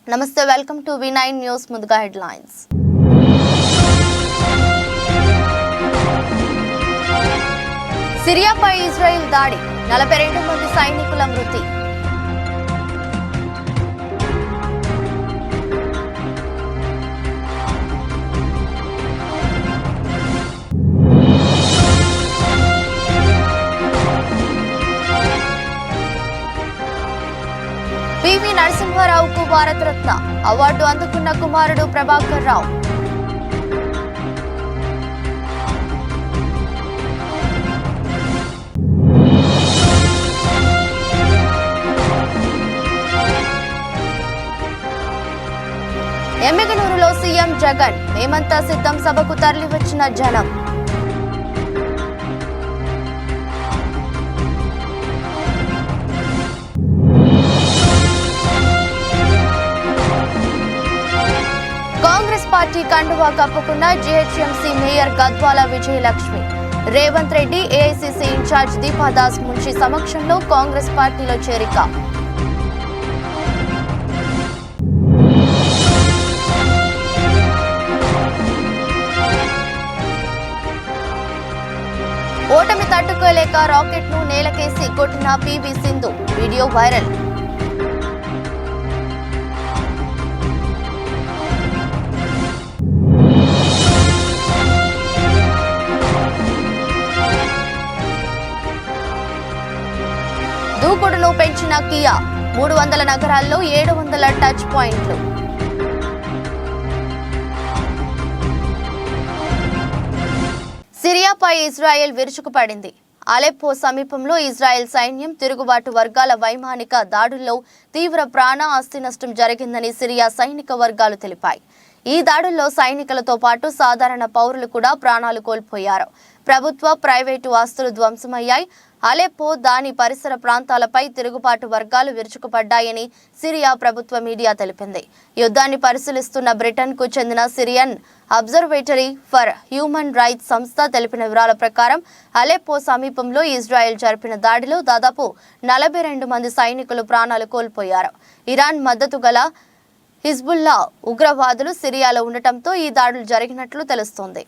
నమస్తే, welcome to V9 news. ముందుగా headlines. సిరియాపై Israel దాడి, 42 మంది సైనికుల మృతి. పివి నరసింహారావుకు భారతరత్న అవార్డు అందుకున్న కుమారుడు ప్రభాకర్ రావు. ఎమ్మిగనూరులో సీఎం జగన్, మేమంతా సిద్ధం సభకు తరలివచ్చిన జనం. కాంగ్రెస్ పార్టీ కండువా కప్పుకున్న GHMC mayor Gadwal Vijayalakshmi. Revanth Reddy, AICC in charge Deepa Das Munshi సమక్షంలో కాంగ్రెస్ పార్టీలో చేరిక. ఓటమి తట్టుకోలేక రాకెట్ ను నేలకేసి కొట్టిన పివి సింధు, వీడియో వైరల్. దూకుడును పెంచిన కియా, 300 నగరాల్లో 700 టచ్ పాయింట్లు. సిరియాపై ఇజ్రాయెల్ విరుచుకుపడింది. అలెప్పో సమీపంలో ఇజ్రాయెల్ సైన్యం తిరుగుబాటు వర్గాల వైమానిక దాడుల్లో తీవ్ర ప్రాణ ఆస్తి నష్టం జరిగిందని సిరియా సైనిక వర్గాలు తెలిపాయి. ఈ దాడుల్లో సైనికులతో పాటు సాధారణ పౌరులు కూడా ప్రాణాలు కోల్పోయారు. ప్రభుత్వ, ప్రైవేటు ఆస్తులు ధ్వంసమయ్యాయి. అలెప్పో, దాని పరిసర ప్రాంతాలపై తిరుగుబాటు వర్గాలు విరుచుకుపడ్డాయని సిరియా ప్రభుత్వ మీడియా తెలిపింది. యుద్ధాన్ని పరిశీలిస్తున్న బ్రిటన్కు చెందిన Syrian observatory for human rights సంస్థ తెలిపిన వివరాల ప్రకారం అలెప్పో సమీపంలో ఇజ్రాయెల్ జరిపిన దాడిలో దాదాపు 42 మంది సైనికులు ప్రాణాలు కోల్పోయారు. ఇరాన్ మద్దతు గల హిజ్బుల్లా ఉగ్రవాదులు సిరియాలో ఉండటంతో ఈ దాడులు జరిగినట్లు తెలుస్తోంది.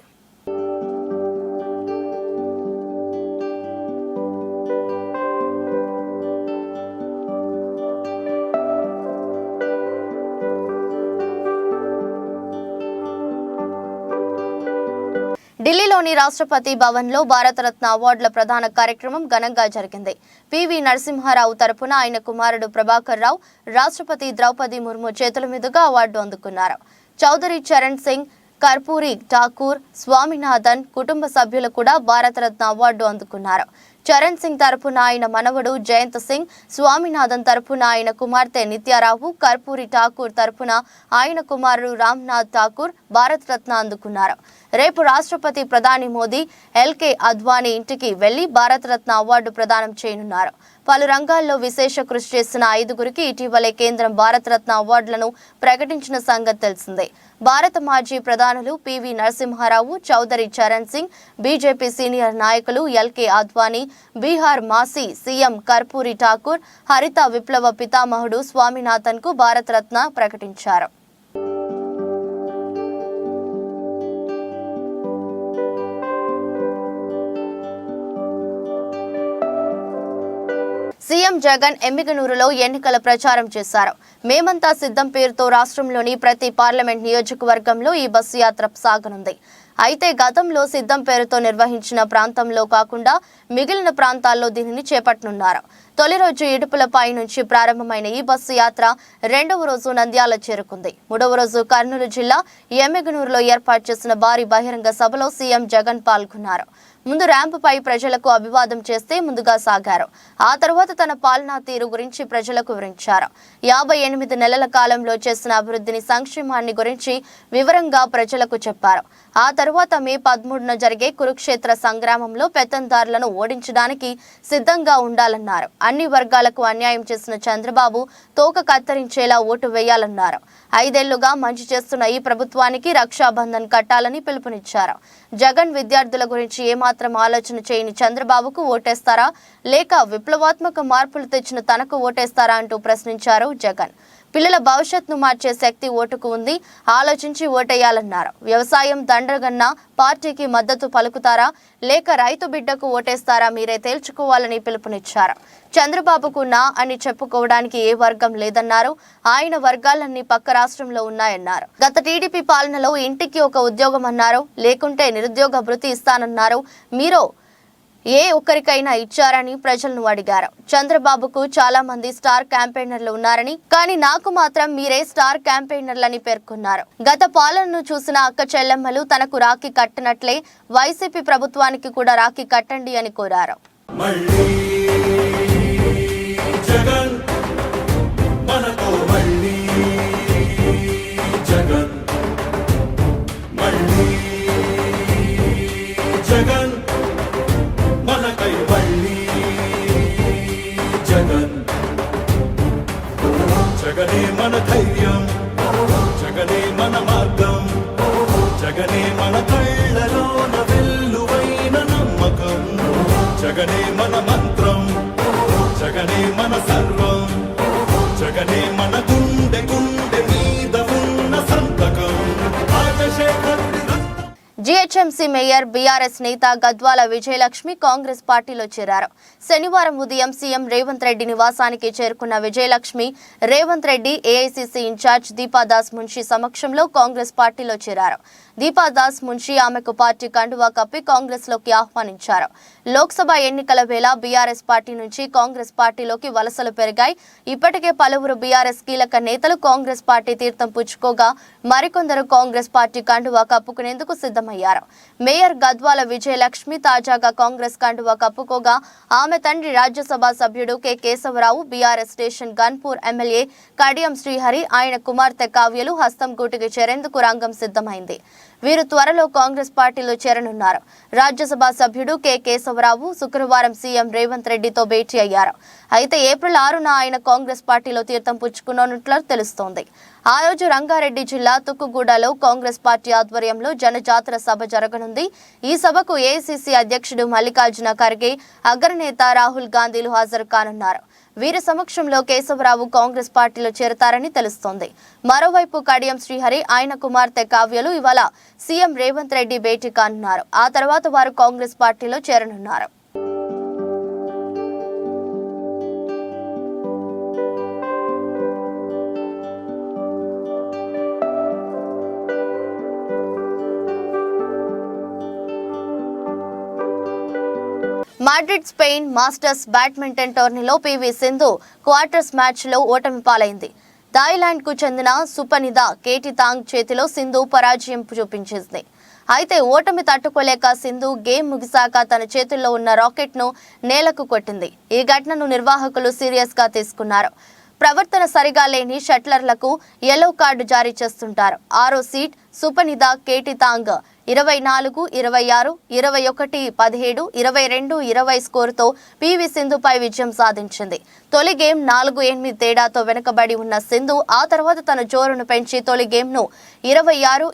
ఢిల్లీలోని రాష్ట్రపతి భవన్లో భారతరత్న అవార్డుల ప్రధాన కార్యక్రమం ఘనంగా జరిగింది. పివి నరసింహారావు తరపున ఆయన కుమారుడు ప్రభాకర్ రావు రాష్ట్రపతి ద్రౌపది ముర్ము చేతుల మీదుగా అవార్డు అందుకున్నారు. చౌదరి చరణ్ సింగ్, కర్పూరి ఠాకూర్, స్వామినాథన్ కుటుంబ సభ్యులు కూడా భారతరత్న అవార్డు అందుకున్నారు. చరణ్ సింగ్ తరపున ఆయన మనవడు జయంత్ సింగ్, స్వామినాథన్ తరపున ఆయన కుమార్తె నిత్యారావు, కర్పూరి ఠాకూర్ తరపున ఆయన కుమారుడు రామ్నాథ్ ఠాకూర్ భారతరత్న అందుకున్నారు. రేపు రాష్ట్రపతి ప్రధాని మోదీ ఎల్కే అద్వానీ ఇంటికి వెళ్లి భారతరత్న అవార్డు ప్రదానం చేయనున్నారు. పలు రంగాల్లో విశేష కృషి చేసిన 5గురికి ఇటీవలే కేంద్రం భారతరత్న అవార్డులను ప్రకటించిన సంగతి తెలిసిందే. భారత మాజీ ప్రధానులు పివి నరసింహారావు, చౌదరి చరణ్ సింగ్, బీజేపీ సీనియర్ నాయకులు ఎల్కే అద్వానీ, బీహార్ మాజీ సీఎం కర్పూరి ఠాకూర్, హరిత విప్లవ పితామహుడు స్వామినాథన్ కు భారతరత్న ప్రకటించారు. సీఎం జగన్ ఎమ్మిగనూరులో ఎన్నికల ప్రచారం చేశారు. మేమంతా సిద్ధం పేరుతో రాష్ట్రంలోని ప్రతి పార్లమెంట్ నియోజకవర్గంలో ఈ బస్సు యాత్ర సాగనుంది. అయితే గతంలో సిద్ధం పేరుతో నిర్వహించిన ప్రాంతంలో కాకుండా మిగిలిన ప్రాంతాల్లో దీనిని చేపట్టనున్నారు. తొలి రోజు ఇడుపులపై నుంచి ప్రారంభమైన ఈ బస్సు యాత్ర 2వ రోజు నంద్యాల చేరుకుంది. 3వ రోజు కర్నూలు జిల్లా ఎమ్మిగనూరులో ఏర్పాటు చేసిన భారీ బహిరంగ సభలో సీఎం జగన్ పాల్గొన్నారు. ముందు ర్యాంపుపై ప్రజలకు అభివాదం చేస్తే ముందుగా సాగారు. ఆ తర్వాత తన పాలనా తీరు గురించి ప్రజలకు వివరించారు. 58 నెలల కాలంలో చేసిన అభివృద్ధిని, సంక్షేమాన్ని గురించి వివరంగా ప్రజలకు చెప్పారు. ఆ తర్వాత మే 13న జరిగే కురుక్షేత్ర సంగ్రామంలో పెత్తందారులను ఓడించడానికి సిద్ధంగా ఉండాలన్నారు. అన్ని వర్గాలకు అన్యాయం చేసిన చంద్రబాబు తోక కత్తిరించేలా ఓటు వేయాలన్నారు. 5 ఏళ్లుగా మంచి చేస్తున్న ఈ ప్రభుత్వానికి రక్షాబంధన్ కట్టాలని పిలుపునిచ్చారు. జగన్ విద్యార్థుల గురించి ఏమాత్రం ఆలోచన చేయని చంద్రబాబుకు ఓటేస్తారా లేక విప్లవాత్మక మార్పులు తెచ్చిన తనకు ఓటేస్తారా అంటూ ప్రశ్నించారు జగన్. పిల్లల భవిష్యత్తును మార్చే శక్తి ఓటుకు ఉంది, ఆలోచించి ఓటేయాలన్నారు. వ్యవసాయం దండగన్న పార్టీకి మద్దతు పలుకుతారా లేక రైతు బిడ్డకు ఓటేస్తారా మీరే తేల్చుకోవాలని పిలుపునిచ్చారు. చంద్రబాబుకు నా అని చెప్పుకోవడానికి ఏ వర్గం లేదన్నారు. ఆయన వర్గాలన్నీ పక్క రాష్ట్రంలో ఉన్నాయన్నారు. గత టీడీపీ పాలనలో ఇంటికి ఒక ఉద్యోగం అన్నారు, లేకుంటే నిరుద్యోగ భృతి ఇస్తానన్నారు. మీరు ఏ ఒక్కరికైనా ఇచ్చారని ప్రజలను అడిగారు. చంద్రబాబుకు చాలా మంది స్టార్ క్యాంపెయినర్లు ఉన్నారని, కానీ నాకు మాత్రం మీరే స్టార్ క్యాంపెయినర్లని పేర్కొన్నారు. గత పాలనను చూసిన అక్క చెల్లెమ్మలు తనకు రాఖీ కట్టినట్లే వైసీపీ ప్రభుత్వానికి కూడా రాఖీ కట్టండి అని కోరారు. జగనే మన ధైర్యం, జగనే మన మార్గం, జగనే మన కళ్ళలోన వెల్లువైన నమ్మకం, జగనే మన మంత్రం, జగనే మన సర్వం, జగనే మన గుండె గుండె మీద ఉన్న సంతకం. రాజశేఖరుడి జీహెచ్ఎంసీ మేయర్ బీఆర్ఎస్ నేత గద్వాల విజయలక్ష్మి కాంగ్రెస్ పార్టీలో చేరారు. శనివారం ఉదయం సీఎం రేవంత్ రెడ్డి నివాసానికి చేరుకున్న విజయలక్ష్మి రేవంత్ రెడ్డి, ఏఐసీసీ ఇన్ఛార్జ్ దీపాదాస్ మున్షి సమక్షంలో కాంగ్రెస్ పార్టీలో చేరారు. దీపాదాస్ మున్షి ఆమెకు పార్టీ కండువా కప్పి కాంగ్రెస్ లోకి ఆహ్వానించారు. లోక్సభ ఎన్నికల వేళ బీఆర్ఎస్ పార్టీ నుంచి కాంగ్రెస్ పార్టీలోకి వలసలు పెరిగాయి. ఇప్పటికే పలువురు బీఆర్ఎస్ కీలక నేతలు కాంగ్రెస్ పార్టీ తీర్థం పుచ్చుకోగా మరికొందరు కాంగ్రెస్ పార్టీ కండువా కప్పుకునేందుకు సిద్ధమయ్యారు. మేయర్ గద్వాల విజయలక్ష్మి తాజాగా కాంగ్రెస్ కండువా కప్పుకోగా ఆమె తండ్రి రాజ్యసభ సభ్యుడు K Keshava Rao, BRS station Ghanpur MLA Kadiyam Srihari, ఆయన కుమార్తె కావ్యలు హస్తం గూటికి చేరేందుకు రంగం సిద్ధమైంది. వీరు త్వరలో కాంగ్రెస్ పార్టీలో చేరనున్నారు. రాజ్యసభ సభ్యుడు కె కేశవరావు శుక్రవారం సీఎం రేవంత్ రెడ్డితో భేటీ అయ్యారు. అయితే ఏప్రిల్ 6న ఆయన కాంగ్రెస్ పార్టీలో తీర్థం పుచ్చుకున్నట్లు తెలుస్తోంది. ఆ రోజు రంగారెడ్డి జిల్లా తుక్కుగూడలో కాంగ్రెస్ పార్టీ ఆధ్వర్యంలో జనజాతర సభ జరగనుంది. ఈ సభకు ఏఐసీసీ అధ్యక్షుడు మల్లికార్జున ఖర్గే, అగ్రనేత రాహుల్ గాంధీలు హాజరు కానున్నారు. వీరి సమక్షంలో కేశవరావు కాంగ్రెస్ పార్టీలో చేరతారని తెలుస్తోంది. మరోవైపు కడియం శ్రీహరి, ఆయన కుమార్తె కావ్యలు ఇవాళ సీఎం రేవంత్ రెడ్డి భేటీ కానున్నారు. ఆ తర్వాత వారు కాంగ్రెస్ పార్టీలో చేరనున్నారు. మాడ్రిడ్ స్పెయిన్ మాస్టర్స్ బ్యాడ్మింటన్ టోర్నీలో పీవీ సింధు క్వార్టర్స్ మ్యాచ్లో ఓటమి పాలైంది. థాయిలాండ్కు చెందిన సుపనిద కేటితాంగ్ చేతిలో సింధు పరాజయం చూపించింది. అయితే ఓటమి తట్టుకోలేక సింధు గేమ్ ముగిశాక తన చేతుల్లో ఉన్న రాకెట్ను నేలకు కొట్టింది. ఈ ఘటనను నిర్వాహకులు సీరియస్గా తీసుకున్నారు. ప్రవర్తన సరిగా లేని షట్లర్లకు యెల్లో కార్డు జారీ చేస్తుంటారు. 6వ సీడ్ సుపనిద కేటితాంగ్ 24, 26, 21, 17, 22, 20 స్కోరుతో పీవీ సింధుపై విజయం సాధించింది. తొలి గేమ్ 4-8 తేడాతో వెనుకబడి ఉన్న సింధు ఆ తర్వాత తన జోరును పెంచి తొలి గేమ్ను 26,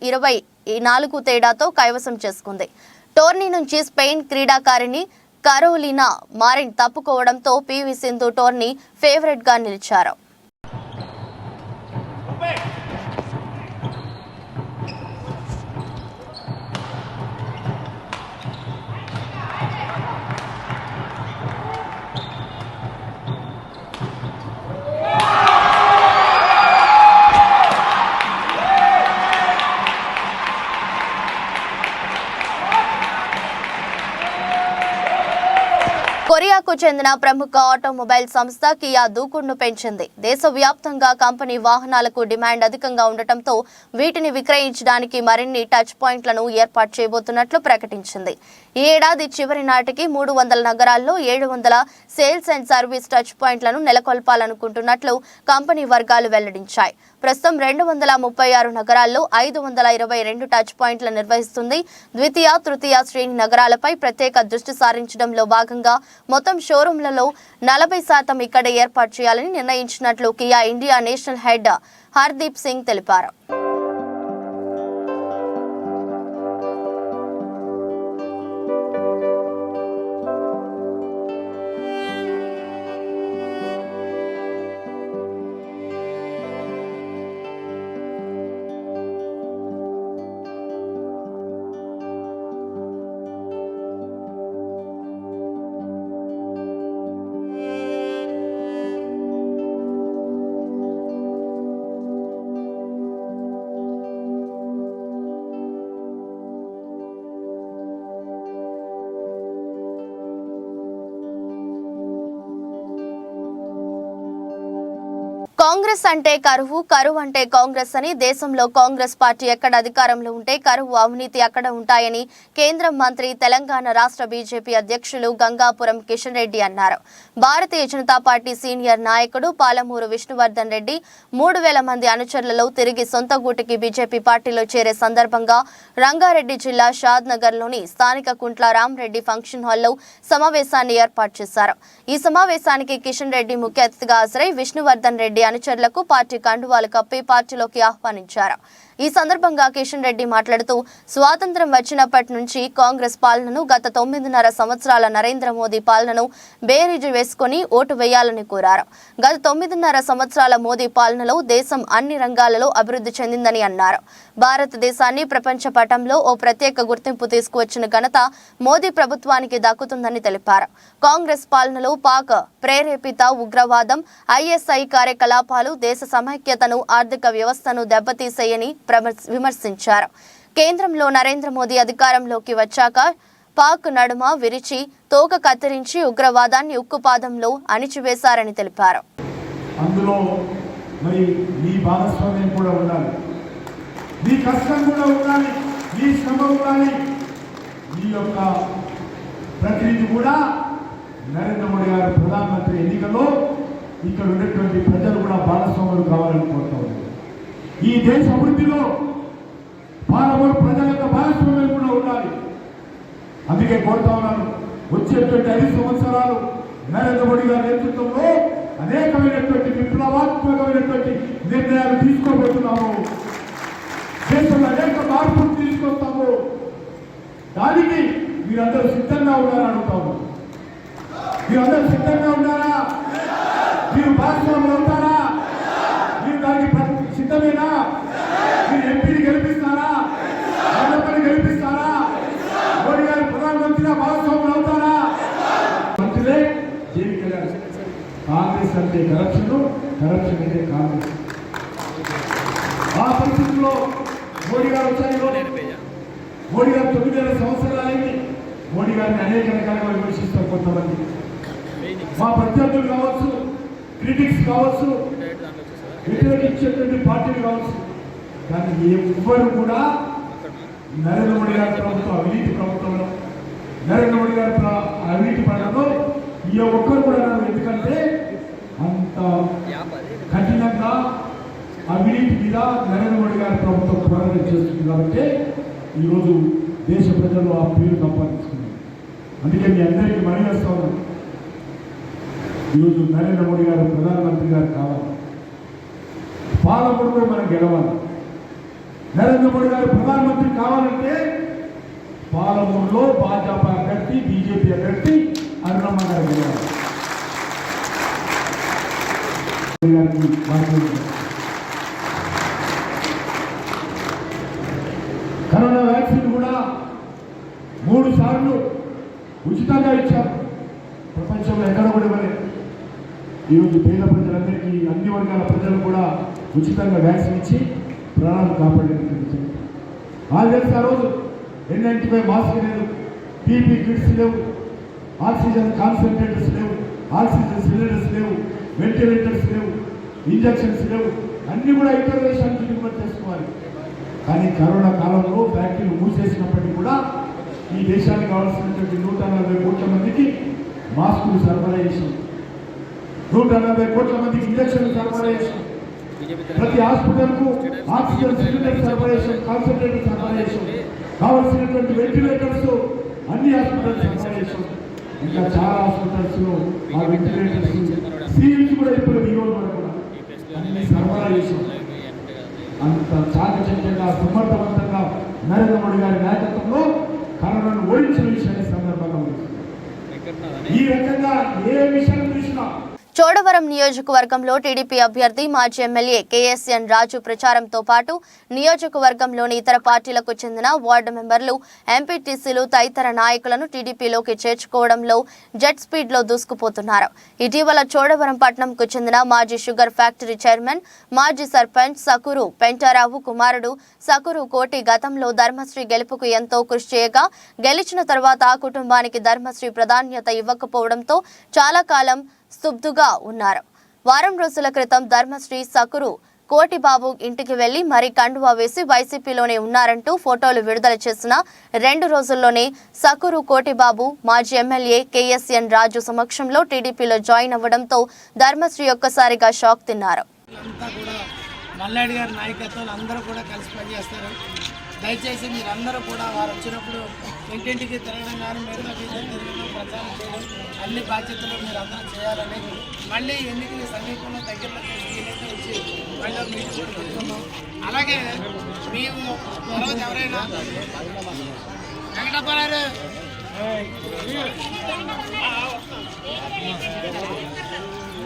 24 తేడాతో కైవసం చేసుకుంది. టోర్నీ నుంచి స్పెయిన్ క్రీడాకారిణి కరోలినా మారిన్ తప్పుకోవడంతో పీవీ సింధు టోర్నీ ఫేవరెట్ గా నిలిచారు. కొరియాకు చెందిన ప్రముఖ ఆటోమొబైల్ సంస్థ కియా దూకుడును పెంచింది. దేశవ్యాప్తంగా కంపెనీ వాహనాలకు డిమాండ్ అధికంగా ఉండటంతో వీటిని విక్రయించడానికి మరిన్ని టచ్ పాయింట్లను ఏర్పాటు చేయబోతున్నట్లు ప్రకటించింది. ఈ ఏడాది చివరి నాటికి 300 నగరాల్లో 700 సేల్స్ అండ్ సర్వీస్ టచ్ పాయింట్లను నెలకొల్పాలనుకుంటున్నట్లు కంపెనీ వర్గాలు వెల్లడించాయి. ప్రస్తుతం 236 నగరాల్లో 522 టచ్ పాయింట్లు నిర్వహిస్తుంది. ద్వితీయ, తృతీయ శ్రేణి నగరాలపై ప్రత్యేక దృష్టి సారించడంలో భాగంగా మొత్తం షోరూంలలో 40% ఇక్కడ ఏర్పాటు చేయాలని నిర్ణయించినట్లు Kia India national head Hardeep Singh తెలిపారు. కాంగ్రెస్ అంటే కరువు, కరువు అంటే కాంగ్రెస్ అని, దేశంలో కాంగ్రెస్ పార్టీ ఎక్కడ అధికారంలో ఉంటే కరువు, అవినీతి అక్కడ ఉంటాయని కేంద్ర మంత్రి, తెలంగాణ రాష్ట్ర బీజేపీ అధ్యక్షులు గంగాపురం కిషన్ రెడ్డి అన్నారు. భారతీయ జనతా పార్టీ సీనియర్ నాయకుడు పాలమూరు విష్ణువర్ధన్ రెడ్డి 3000 మంది అనుచరులలో తిరిగి సొంత గూటికి బీజేపీ పార్టీలో చేరే సందర్భంగా రంగారెడ్డి జిల్లా షాద్ నగర్లోని స్థానిక కుంట్ల రామరెడ్డి ఫంక్షన్ హాల్లో సమావేశాన్ని ఏర్పాటు చేశారు. ఈ సమావేశానికి కిషన్ రెడ్డి ముఖ్య అతిథిగా హాజరై విష్ణువర్ధన్ రెడ్డి అనుచరులకు పార్టీ కండువాలు కప్పి పార్టీలోకి ఆహ్వానించారు. ఈ సందర్భంగా కిషన్ రెడ్డి మాట్లాడుతూ, స్వాతంత్ర్యం వచ్చినప్పటి నుంచి కాంగ్రెస్ పాలనను, గత 9.5 సంవత్సరాల నరేంద్ర మోదీ పాలనను బేరీజు వేసుకుని ఓటు వేయాలని కోరారు. గత 9.5 సంవత్సరాల మోదీ పాలనలో దేశం అన్ని రంగాలలో అభివృద్ధి చెందిందని అన్నారు. భారతదేశాన్ని ప్రపంచ పటంలో ఓ ప్రత్యేక గుర్తింపు తీసుకువచ్చిన ఘనత మోదీ ప్రభుత్వానికి దక్కుతుందని తెలిపారు. కాంగ్రెస్ పాలనలో పాక్ ప్రేరేపిత ఉగ్రవాదం, ఐఎస్ఐ కార్యకలాపాలు దేశ సమైక్యతను, ఆర్థిక వ్యవస్థను దెబ్బతీసేయని విమర్శించారు. కేంద్రంలో నరేంద్ర మోదీ అధికారంలోకి వచ్చాక పాక్ నడుమ విరిచి తోక కత్తిరించి ఉగ్రవాదాన్ని ఉక్కుపాదంలో అణిచివేశారని తెలిపారు. అందులో మరి మీ భాగస్వామ్యం కూడా ఉండాలి, మీ కష్టం కూడా ఉండాలి, మీ శ్రమ ఉండాలి. మీ యొక్క ప్రతినిధి కూడా నరేంద్ర మోడీ గారు ప్రధానమంత్రి ఎన్నికల్లో ఇక్కడ ఉన్నటువంటి ప్రజలు కూడా భాగస్వాములు కావాలని కోరుతా ఉన్నారు. ఈ దేశ అభివృద్ధిలో పాలమూరు ప్రజల యొక్క భాగస్వామ్యం కూడా ఉండాలి. అందుకే కోరుతా ఉన్నాను, వచ్చేటువంటి 5 సంవత్సరాలు నరేంద్ర మోడీ గారి నేతృత్వంలో అనేకమైనటువంటి విప్లవాత్మకమైనటువంటి నిర్ణయాలు తీసుకోబోతున్నాము. దేశంలో అనేక మార్పులు తీసుకొస్తాము. దానికి మీరందరూ సిద్ధంగా ఉన్నారని అడుగుతాము. మీరందరూ సిద్ధంగా ఉన్నారా? మీరు భాగస్వాములు అవుతారా? మీరు దానికి సిద్ధమేనా? మీరు ఎంపీని గెలిపిస్తారా? మంత్రిని గెలిపిస్తారా? మోడీ గారు ప్రధానమంత్రిగా భాగస్వాములు అవుతారా? మంత్రులే జైలుకి వెళ్ళారు. కాంగ్రెస్ అంటే కరప్షన్, కరప్షన్ అంటే కాంగ్రెస్. ఆ పరిస్థితుల్లో మోడీ గారు వచ్చారు. మోడీ గారు 9 సంవత్సరాలైంది. మోడీ గారిని అనేక రకాలుగా విమర్శిస్తారు కొంతమంది. మా ప్రత్యర్థులు కావచ్చు, క్రిటిక్స్ కావచ్చు, వ్యతిరేకించేటువంటి పార్టీలు కావచ్చు. కానీ ఎవ్వరు కూడా నరేంద్ర మోడీ గారి ప్రభుత్వం అవినీతి ప్రభుత్వంలో, నరేంద్ర మోడీ గారి అవినీతి పనులలో ఈ ఒక్కరు కూడా ఎందుకంటే అంత కఠినంగా అవినీతి మీద నరేంద్ర మోడీ గారి ప్రభుత్వం పోరాటం చేస్తుంది. కాబట్టి ఈరోజు దేశ ప్రజలు ఆ పేరు సంపాదించుకున్నారు. అందుకే మీ అందరికీ మనవి చేస్తా ఉన్నాను, ఈరోజు నరేంద్ర మోడీ గారు ప్రధానమంత్రి గారు కావాలి, పాలకుడు మనం గెలవాలి. నరేంద్ర మోడీ గారు ప్రధానమంత్రి కావాలంటే పాలమూరులో భాజపా అభ్యర్థి, బీజేపీ అభ్యర్థి అరుణమ్మ గారు గెలవాలి. కరోనా వ్యాక్సిన్ కూడా 3 సార్లు ఉచితంగా ఇచ్చారు. ప్రపంచంలో ఎక్కడ కూడా ఇవ్వలేదు. ఈరోజు పేద ప్రజలందరికీ, అన్ని వర్గాల ప్రజలు కూడా ఉచితంగా వ్యాక్సిన్ ఇచ్చి ప్రాణాలు కాపాడేందుకు తెలుసు. ఆ రోజు N95 మాస్క్ లేదు, పీపీ కిట్స్ లేవు, ఆక్సిజన్ కాన్సన్ట్రేటర్స్ లేవు, ఆక్సిజన్ సిలిండర్స్ లేవు, వెంటిలేటర్స్ లేవు, ఇంజక్షన్స్ లేవు. అన్నీ కూడా ఇతర దేశానికి దిగుమతి చేసుకోవాలి. కానీ కరోనా కాలంలో ఫ్యాక్టరీలు మూసేసినప్పటికీ కూడా ఈ దేశానికి కావాల్సినటువంటి 140 కోట్ల మందికి మాస్కులు సరఫరా చేసాం, 140 కోట్ల మందికి ఇంజక్షన్లు సరఫరా చేసాం, ప్రతి హాస్పిటల్కు ఆక్సిజన్ సిలిండర్ సరఫరా చేసాం, కాన్సన్ట్రేటర్ సరఫరా చేసాం, కావాల్సినటువంటి వెంటిలేటర్స్ అన్ని హాస్పిటల్స్ సరఫరా చేసాం. ఇంకా చాలా హాస్పిటల్స్ లో ఆ వెంటిలేటర్స్ సీల్స్ కూడా ఇప్పుడు ఈ రోజు వరకు కూడా అన్ని సరఫరా చేసాం. అంత చాకచక్యంగా, సమర్థవంతంగా నరేంద్ర మోడీ గారి నాయకత్వంలో కరోనాను ఓడించిన విషయాన్ని సందర్భంగా ఉంది. ఈ రకంగా ఏ విషయం చూసినా చోడవరం నియోజకవర్గంలో టీడీపీ అభ్యర్థి మాజీ ఎమ్మెల్యే కేఎస్ఎన్ రాజు ప్రచారంతో పాటు నియోజకవర్గంలోని ఇతర పార్టీలకు చెందిన వార్డు మెంబర్లు, ఎంపీటీసీలు తదితర నాయకులను టీడీపీలోకి చేర్చుకోవడంలో జెట్ స్పీడ్లో దూసుకుపోతున్నారు. ఇటీవల చోడవరం పట్టణంకు చెందిన మాజీ షుగర్ ఫ్యాక్టరీ చైర్మన్, మాజీ సర్పంచ్ సకురు పెంటారావు కుమారుడు సకురు కోటి గతంలో ధర్మశ్రీ గెలుపుకు ఎంతో కృషి చేయగా గెలిచిన తర్వాత ఆ కుటుంబానికి ధర్మశ్రీ ప్రాధాన్యత ఇవ్వకపోవడంతో చాలా కాలం స్తబ్దుగా ఉన్నారు. వారం రోజుల క్రితం ధర్మశ్రీ సకురు కోటిబాబు ఇంటికి వెళ్లి మరి కండువా వేసి వైసీపీలోనే ఉన్నారంటూ ఫోటోలు విడుదల చేసిన 2 రోజుల్లోనే సకురు కోటిబాబు మాజీ ఎమ్మెల్యే కేఎస్ఎన్ రాజు సమక్షంలో టీడీపీలో జాయిన్ అవ్వడంతో ధర్మశ్రీ ఒక్కసారిగా షాక్ తిన్నారు. మల్లాడి గారి నాయకత్వంలో అందరూ కూడా కలిసి పనిచేస్తారు. దయచేసి మీరందరూ కూడా వారు వచ్చినప్పుడు ఇంటింటికి తిరగడం కానీ మెరుగు తిరగడం ప్రచారం చేయడం అన్ని బాధ్యతలు మీరు అందరూ చేయాలని మళ్ళీ ఎన్నికల సమీపంలో దగ్గరలో వచ్చి మళ్ళీ మీటింగ్ పెట్టుకున్నాం. అలాగే మేము తర్వాత ఎవరైనా వెంకటప్పారు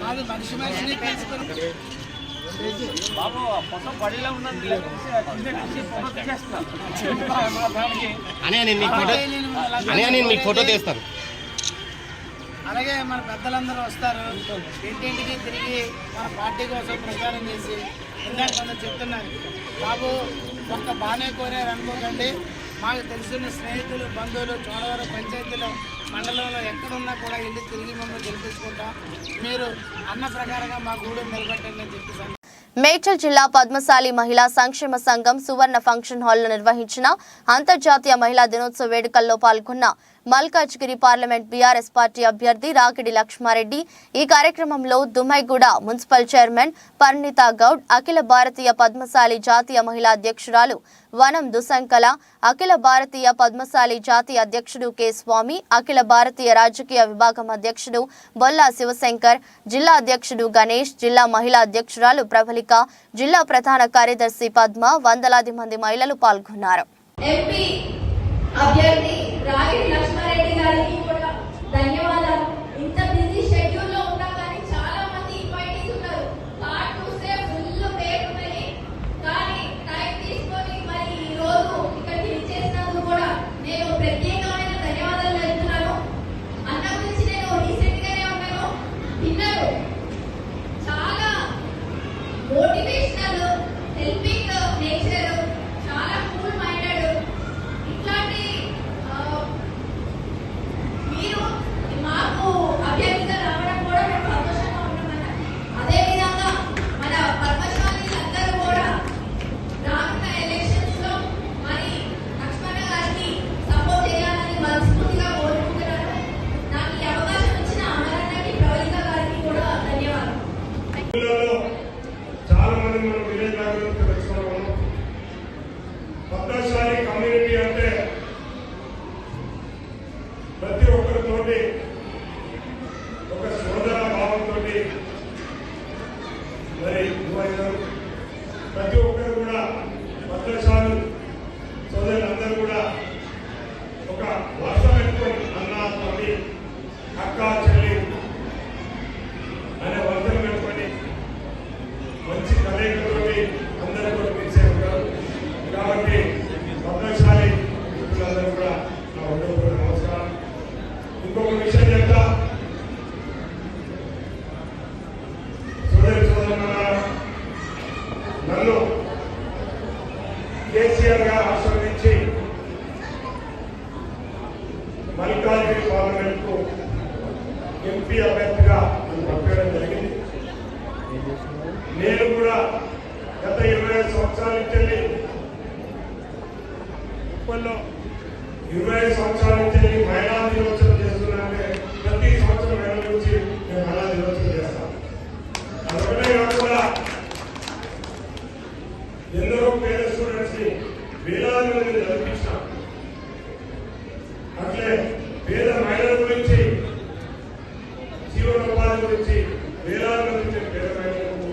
అది మనిషిని తీసుకుని ఫోటో తీస్తాను. అలాగే మన పెద్దలందరూ వస్తారు, ఇంటింటికి తిరిగి మన పార్టీ కోసం ప్రచారం చేసి ఇందాక కొందరు చెప్తున్నారు, బాబు ఒక్క బాగానే కోరారు అనుకోకండి, మాకు తెలిసిన స్నేహితులు బంధువులు చోడవరం పంచాయతీలో మండలంలో ఎక్కడున్నా కూడా ఇల్లు తిరిగి మమ్మల్ని గెలిపించుకుంటాం, మీరు అన్న ప్రకారంగా మా గూడు నిలబెట్టండి అని చెప్పేసి. మేడ్చల్ జిల్లా పద్మశాలి మహిళా సంక్షేమ సంఘం సువర్ణ ఫంక్షన్ హాల్లో నిర్వహించిన అంతర్జాతీయ మహిళా దినోత్సవ వేడుకల్లో పాల్గొన్న మల్కాజ్గిరి పార్లమెంట్ బీఆర్ఎస్ పార్టీ అభ్యర్థి రాకిడి లక్ష్మారెడ్డి. ఈ కార్యక్రమంలో దుమ్మైగూడ మున్సిపల్ చైర్మన్ పరిణితా గౌడ్, అఖిల భారతీయ పద్మశాలి జాతీయ మహిళా అధ్యక్షురాలు వనం దుసంకల, అఖిల భారతీయ పద్మశాలి జాతీయ అధ్యక్షుడు కె స్వామి, అఖిల భారతీయ రాజకీయ విభాగం అధ్యక్షుడు బొల్లా శివశంకర్, జిల్లా అధ్యక్షుడు గణేష్, జిల్లా మహిళా అధ్యక్షురాలు ప్రబలిక, జిల్లా ప్రధాన కార్యదర్శి పద్మ, వందలాది మంది మహిళలు పాల్గొన్నారు. అభ్యర్థి రాకిడి లక్ష్మారెడ్డి గారికి కూడా ధన్యవాదాలు. ఇంత బిజీ షెడ్యూల్ లో ఉన్నా కానీ చాలా మంది ఇన్వైటీస్ ఉన్నారు. కార్డ్ చూస్తే ఫుల్ పేరు ఉన్నాయి, కానీ టైం తీసుకొని మరి ఈ రోజు ఇక్కడికి విచ్చేసినందుకు కూడా నేను ప్రత్యేకమైన ధన్యవాదాలు చెప్తున్నాను. అన్న గురించి నేను రీసెంట్ గానే ఉన్నాను, విన్నారు, చాలా మోటివేషనల్, హెల్పింగ్ నేచర్, చాలా కూల్ మైండెడ్. ఇట్లాంటి మీరు మాకు అభ్యర్థిగా రావడం కూడా మేము సంతోషంగా ఉన్నామన్న. అదేవిధంగా మన పద్మశాలీలందరూ కూడా రానున్న ఎలక్షన్స్ లో మరి లక్ష్మణ గారికి సపోర్ట్ చేయాలని మనస్ఫూర్తిగా కోరుకుంటున్నాను. నాకు ఈ అవకాశం ఇచ్చిన అమరన్నకి, ప్రవళిక గారికి కూడా ధన్యవాదాలు. చాలా మంది మన విలేజ్ బ్యాక్గ్రౌండ్ తెలుసుకోవడం, పద్మశాలి కమ్యూనిటీ అంటే ప్రతి ఒక్కరితోటి ఒక సోదర భావంతో మరి ప్రతి ఒక్కరు కూడా పద్మశాలి సోదరులందరూ కూడా ఒక వర్ష పెట్టుకొని అన్న తమ్మి అక్క చెల్లి అనే వర్షం పెట్టుకొని మంచి కలయికతోటి అందరూ కూడా పిలిచే ఉంటారు. కాబట్టి పద్మశాలి మిత్రులందరూ కూడా నా హృదయపూర్వక నమస్కారం. ఇంకొక విషయం చెప్తా, నన్ను కేసీఆర్ గారు ఆశీర్వదించి మల్కాజ్గిరి పార్లమెంట్ కు ఎంపీ అభ్యర్థిగా నన్ను పంపించడం జరిగింది. నేను కూడా గత 25 సంవత్సరాల నుంచి ఉప్పల్లో 25 సంవత్సరాల నుంచి మహిళా దినోత్సవం చేస్తున్నానంటే ప్రతి సంవత్సరం వేల నుంచి మేము మహిళా దినోత్సవం చేస్తాం. అదొకటే కాకుండా ఎందరో పేద స్టూడెంట్స్ ని వేలాది మందిని చదివించాం. అట్లే పేద మహిళల గురించి, జీవనోపాధి గురించి వేలాది మంది పేద మహిళలకు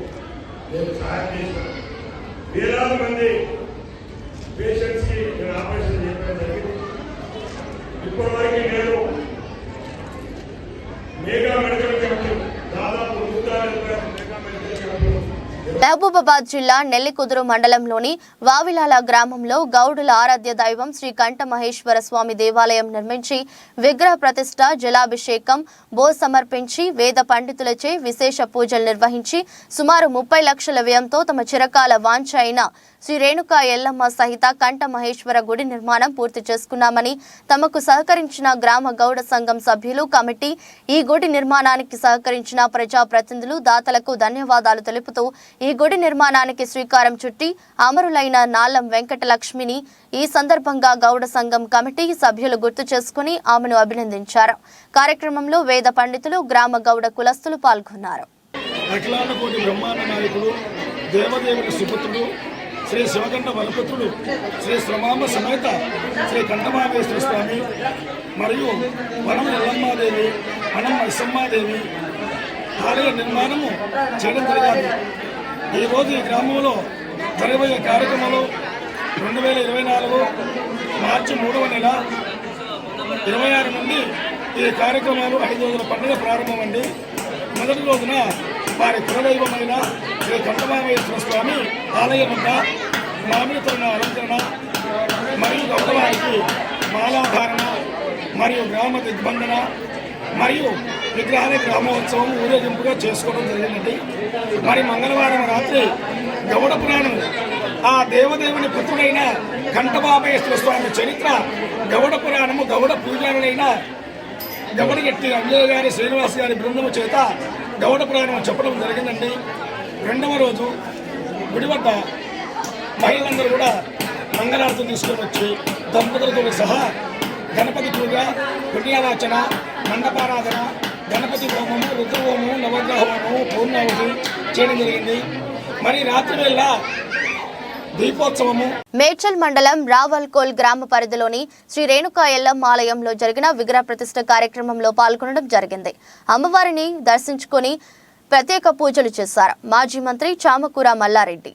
నేను సహాయం చేశాను. వేలాది మంది పేషెంట్స్ కి నేను ఆపరేషన్ చేయడం జరిగింది. ఇప్పటివరకు నేను మెగా మెడికల్ క్యాంపులు దాదాపు 150 మెగా మెడికల్ క్యాంపులు మహబూబాబాద్ జిల్లా నెల్లికుదురు మండలంలోని వావిలాల గ్రామంలో గౌడుల ఆరాధ్య దైవం శ్రీ కంఠ మహేశ్వర స్వామి దేవాలయం నిర్మించి విగ్రహ ప్రతిష్ఠ, జలాభిషేకం, బో సమర్పించి వేద పండితులచే విశేష పూజలు నిర్వహించి సుమారు 30 లక్షల వ్యయంతో తమ చిరకాల వాంఛ అయిన శ్రీ రేణుకా ఎల్లమ్మ సహిత కంఠ మహేశ్వర గుడి నిర్మాణం పూర్తి చేసుకున్నామని తమకు సహకరించిన గ్రామ గౌడ సంఘం సభ్యులు, కమిటీ, ఈ గుడి నిర్మాణానికి సహకరించిన ప్రజాప్రతినిధులు, దాతలకు ధన్యవాదాలు తెలుపుతూ ఈ గుడి నిర్మాణానికి శ్రీకారం చుట్టి అమరులైన నాలం వెంకటలక్ష్మిని ఈ సందర్భంగా గౌడ సంఘం కమిటీ సభ్యులు గుర్తు చేసుకుని ఆమెను అభినందించారు. కార్యక్రమంలో వేద పండితులు, గ్రామ గౌడ కులస్తులు పాల్గొన్నారు. అఖిలాండకోటి బ్రహ్మాండ నాయకుడు, దేవదేవుని సుపుత్రుడు, శ్రీ శివకంఠ బలపుత్రుడు, శ్రీ శ్రమాంబ సమేత శ్రీ కంఠమహేశ్వర స్వామి మరియు వనం ఎల్లమ్మాదేవి, వనం నరసమ్మాదేవి ఆలయ నిర్మాణము చేయడం జరిగింది. ఈరోజు ఈ గ్రామంలో జరగబోయే కార్యక్రమంలో 2024 మార్చి 3వ నెల 26 నుండి ఈ కార్యక్రమాలు 5 రోజుల పండుగ ప్రారంభమండి. మొదటి రోజున వారి కులదైవమైన శ్రీ కంఠమహేశ్వర స్వామి ఆలయం వద్ద మామిడితోరణ అలంకరణ మరియు గౌరవానికి మాలాధారణ మరియు గ్రామ దిగ్బంధన మరియు విగ్రహాల గ్రామోత్సవం ఊరేగింపుగా చేసుకోవడం జరిగిందండి. మరి మంగళవారం రాత్రి గౌడ పురాణం, ఆ దేవదేవుని పుత్రుడైన కంఠమహేశ్వర స్వామి చరిత్ర, గౌడ పురాణము, గౌడ పూజారులైన గౌడగట్టి అంజయ్య గారి, శ్రీనివాస్ గారి బృందము చేత గౌడ పురాణం చెప్పడం జరిగిందండి. రెండవ రోజు గుడి వద్ద మహిళలందరూ కూడా మంగళారతులు తీసుకొని వచ్చి దంపతులతో సహా గణపతి పూజ, పుణ్యావాచన, మండపారాధన, గణపతి హోమము, రుద్రహోమము, నవగ్రహ హోమము, పూర్ణావతి చేయడం జరిగింది. మరి రాత్రి వేళ దీపోత్సవము. మేడ్చల్ మండలం రావల్కోల్ గ్రామ పరిధిలోని శ్రీ రేణుకా ఎల్లమ్మ ఆలయంలో జరిగిన విగ్రహ ప్రతిష్ఠ కార్యక్రమంలో పాల్గొనడం జరిగింది. అమ్మవారిని దర్శించుకొని ప్రత్యేక పూజలు చేశారు. మాజీ మంత్రి చామకూర మల్లారెడ్డి.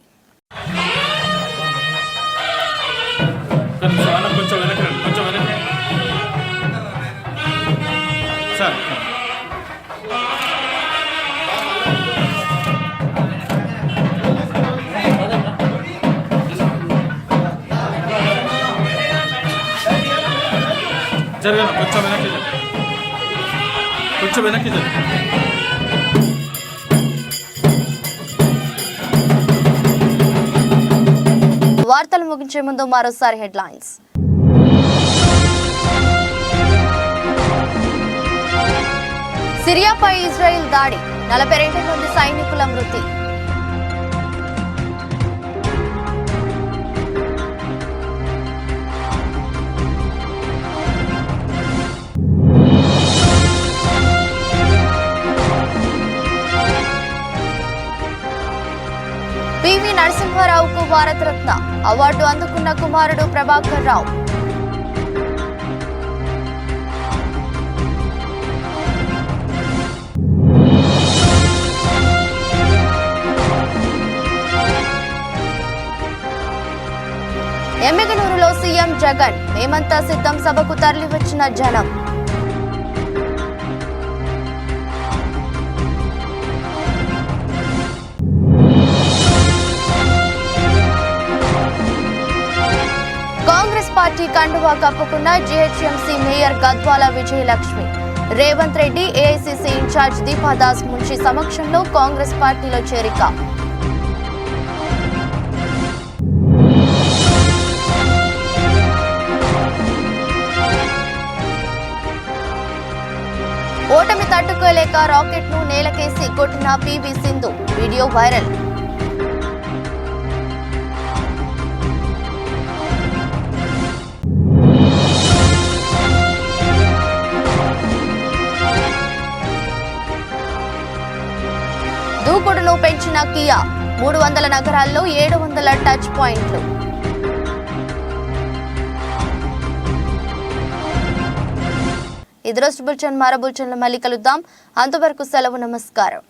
కొంచెం వెనక్కి వార్తలు ముగించే ముందు మరోసారి హెడ్లైన్స్. సిరియాపై ఇజ్రాయెల్ దాడి, 42 మంది సైనికుల మృతి. పివి నరసింహారావుకు భారతరత్న అవార్డు అందుకున్న కుమారుడు ప్రభాకర్ రావు. ఎమ్మిగనూరులో సీఎం జగన్, మేమంతా సిద్ధం సభకు తరలివచ్చిన జనం. కాంగ్రెస్ పార్టీ కండువా కప్పుకున్న GHMC mayor Gadwal Vijayalakshmi. Revanth Reddy, AICC in charge Deepa Das Munshi సమక్షంలో కాంగ్రెస్ పార్టీలో చేరిక. ఓటమి తట్టుకోలేక రాకెట్ ను నేలకేసి కొట్టిన పీవీ సింధు, వీడియో వైరల్. దూకుడును పెంచిన కియా, 300 నగరాల్లో 700 టచ్ పాయింట్లు. ఇది రోజు బులెటిన్. మరో బులెటిన్లో మళ్ళీ కలుద్దాం. అంతవరకు సెలవు. నమస్కారం.